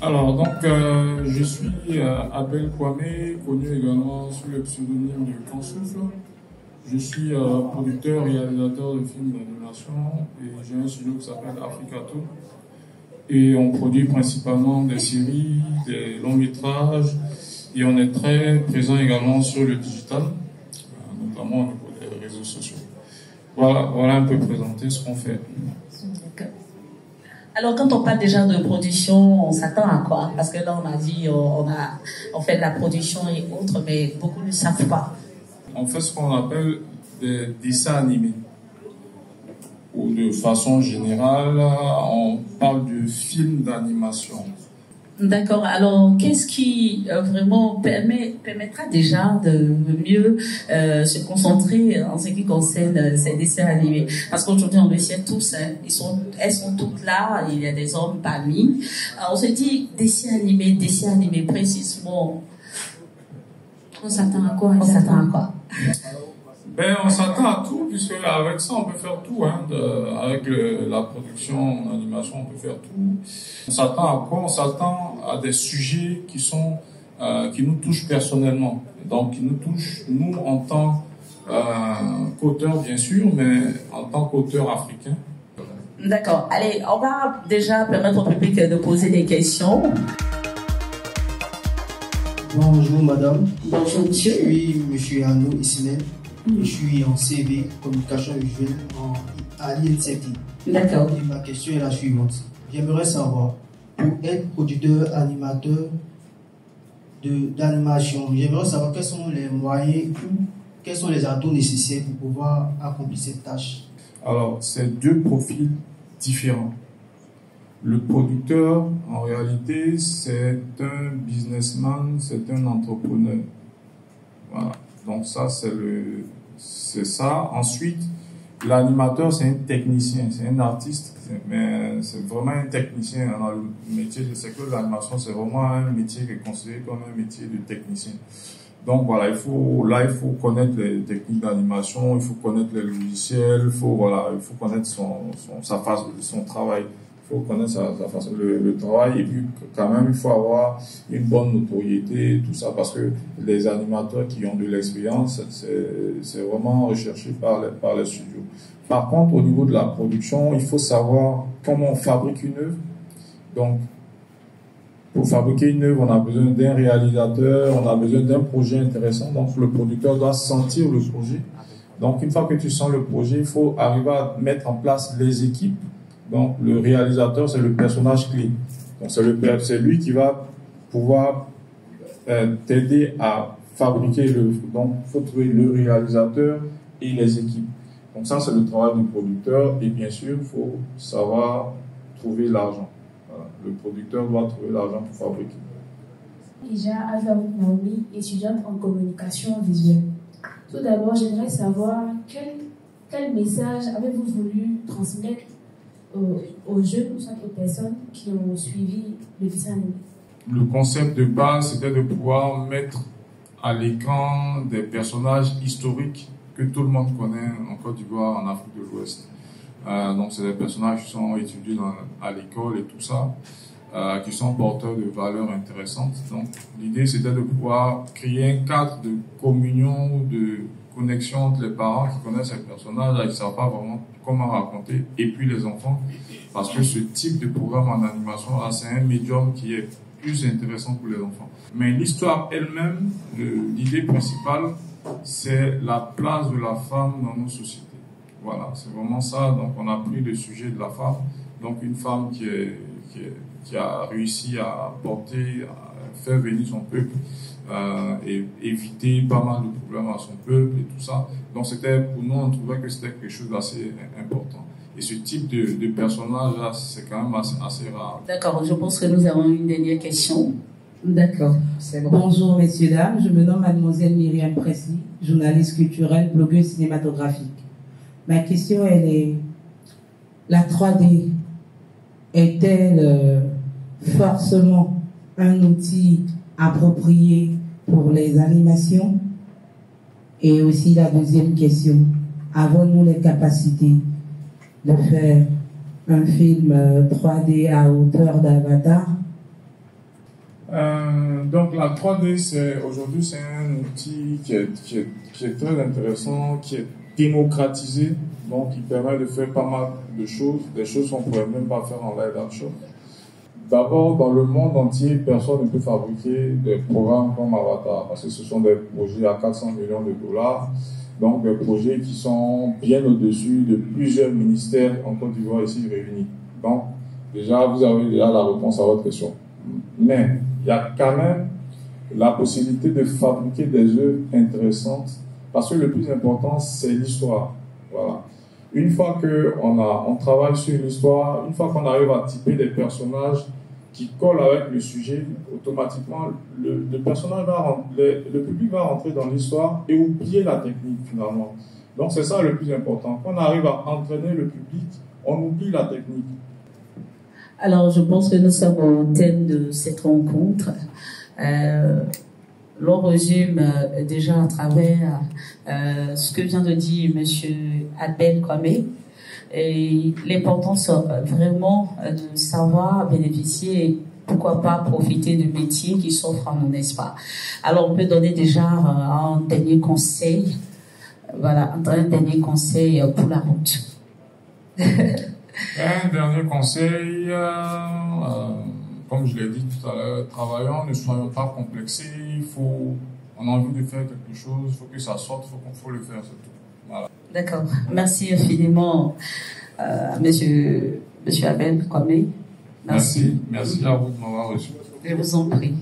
Alors, donc, je suis Abel Kwame, connu également sous le pseudonyme de Kansouffle. Je suis producteur, réalisateur de films d'animation et j'ai un studio qui s'appelle Africato. Et on produit principalement des séries, des longs métrages et on est très présent également sur le digital, notamment au niveau des réseaux sociaux. Voilà un peu présenter ce qu'on fait. Alors, quand on parle déjà de production, on s'attend à quoi? Parce que là, on a dit, on fait de la production et autres, mais beaucoup ne savent pas. On fait ce qu'on appelle des dessins animés. Ou de façon générale, on parle de films d'animation. D'accord. Alors, qu'est-ce qui vraiment permettra déjà de mieux se concentrer en ce qui concerne ces dessins animés? Parce qu'aujourd'hui, on le sait tous, hein, elles sont toutes là, il y a des hommes parmi. Alors, on se dit dessins animés précisément. On s'attend à quoi? On s'attend à quoi? On s'attend à tout, puisque avec ça, on peut faire tout. Avec la production en animation, on peut faire tout. On s'attend à quoi? On s'attend à des sujets qui nous touchent personnellement. Donc, qui nous touchent, nous, en tant qu'auteurs, bien sûr, mais en tant qu'auteurs africains. D'accord. Allez, on va déjà permettre au public de poser des questions. Bonjour madame. Bonjour monsieur. Je suis monsieur Arnaud Ismaël. Je suis en CV, communication visuelle, à l'INSETI. D'accord. Et ma question est la suivante. J'aimerais savoir, pour être producteur, animateur d'animation, j'aimerais savoir quels sont les moyens ou quels sont les atouts nécessaires pour pouvoir accomplir cette tâche. Alors, c'est deux profils différents. Le producteur, en réalité, c'est un businessman, c'est un entrepreneur. Voilà. Donc ça, c'est ça. Ensuite, l'animateur, c'est un technicien, c'est un artiste, mais c'est vraiment un technicien dans le métier du secteur de l'animation. C'est vraiment un métier qui est considéré comme un métier de technicien. Donc voilà, il faut connaître les techniques d'animation, il faut connaître les logiciels, il faut connaître son travail. Il faut connaître sa façon, le travail, et puis quand même il faut avoir une bonne notoriété, tout ça, parce que les animateurs qui ont de l'expérience, c'est vraiment recherché par les studios. Par contre, au niveau de la production, il faut savoir comment on fabrique une œuvre. Donc, pour fabriquer une œuvre, on a besoin d'un réalisateur, on a besoin d'un projet intéressant, donc le producteur doit sentir le projet. Donc, une fois que tu sens le projet, il faut arriver à mettre en place les équipes. Donc, le réalisateur, c'est le personnage clé. Donc, c'est lui qui va pouvoir t'aider à fabriquer l'œuvre. Donc, il faut trouver le réalisateur et les équipes. Donc, ça, c'est le travail du producteur. Et bien sûr, il faut savoir trouver l'argent. Voilà. Le producteur doit trouver l'argent pour fabriquer. Déjà, avec Naomi, étudiante en communication visuelle. Tout d'abord, j'aimerais savoir quel message avez-vous voulu transmettre aux jeunes ou aux personnes qui ont suivi le dessin animé. Le concept de base, c'était de pouvoir mettre à l'écran des personnages historiques que tout le monde connaît en Côte d'Ivoire, en Afrique de l'Ouest. Donc, c'est des personnages qui sont étudiés à l'école et tout ça, qui sont porteurs de valeurs intéressantes. Donc, l'idée, c'était de pouvoir créer un cadre de communion, de connexion entre les parents qui connaissent ces personnages, qui ne savent pas vraiment comment raconter, et puis les enfants, parce que ce type de programme en animation, c'est un médium qui est plus intéressant pour les enfants. Mais l'histoire elle-même, l'idée principale, c'est la place de la femme dans nos sociétés. Voilà, c'est vraiment ça. Donc, on a pris le sujet de la femme, donc une femme qui a réussi à porter, à faire venir son peuple, et éviter pas mal de problèmes à son peuple et tout ça. Donc pour nous, on trouvait que c'était quelque chose d'assez important. Et ce type de personnage-là, c'est quand même assez rare. D'accord, je pense que nous avons une dernière question. D'accord, c'est bon. Bonjour messieurs, dames, je me nomme mademoiselle Myriam Presley, journaliste culturelle, blogueuse cinématographique. Ma question, elle est, la 3D est-elle forcément un outil approprié pour les animations? Et aussi la deuxième question, avons-nous les capacités de faire un film 3D à hauteur d'Avatar Donc la 3D, aujourd'hui, c'est un outil qui est très intéressant, qui est démocratisé, donc il permet de faire pas mal de choses, des choses qu'on ne pourrait même pas faire en live action. D'abord, dans le monde entier, personne ne peut fabriquer des programmes comme Avatar, parce que ce sont des projets à 400 millions de dollars, donc des projets qui sont bien au-dessus de plusieurs ministères en Côte d'Ivoire ici réunis. Donc, déjà, vous avez déjà la réponse à votre question. Mais, il y a quand même la possibilité de fabriquer des œuvres intéressantes, parce que le plus important, c'est l'histoire. Voilà. Une fois qu'on travaille sur l'histoire, une fois qu'on arrive à typer des personnages qui collent avec le sujet, automatiquement, le public va rentrer dans l'histoire et oublier la technique finalement. Donc c'est ça le plus important. Quand on arrive à entraîner le public, on oublie la technique. Alors je pense que nous sommes au thème de cette rencontre. L'on résume déjà à travers ce que vient de dire Monsieur Abel Kwame et l'importance vraiment de savoir bénéficier, pourquoi pas profiter du métier qui s'offre à nous, n'est-ce pas? Alors on peut donner déjà un dernier conseil, voilà, un dernier conseil pour la route. Un dernier conseil, comme je l'ai dit tout à l'heure, travaillons, ne soyons pas complexés, on a envie de faire quelque chose, il faut que ça sorte, il faut le faire, c'est tout. Voilà. D'accord. Merci infiniment Monsieur Abel Kwame. Merci à vous de m'avoir reçu. Je vous en prie.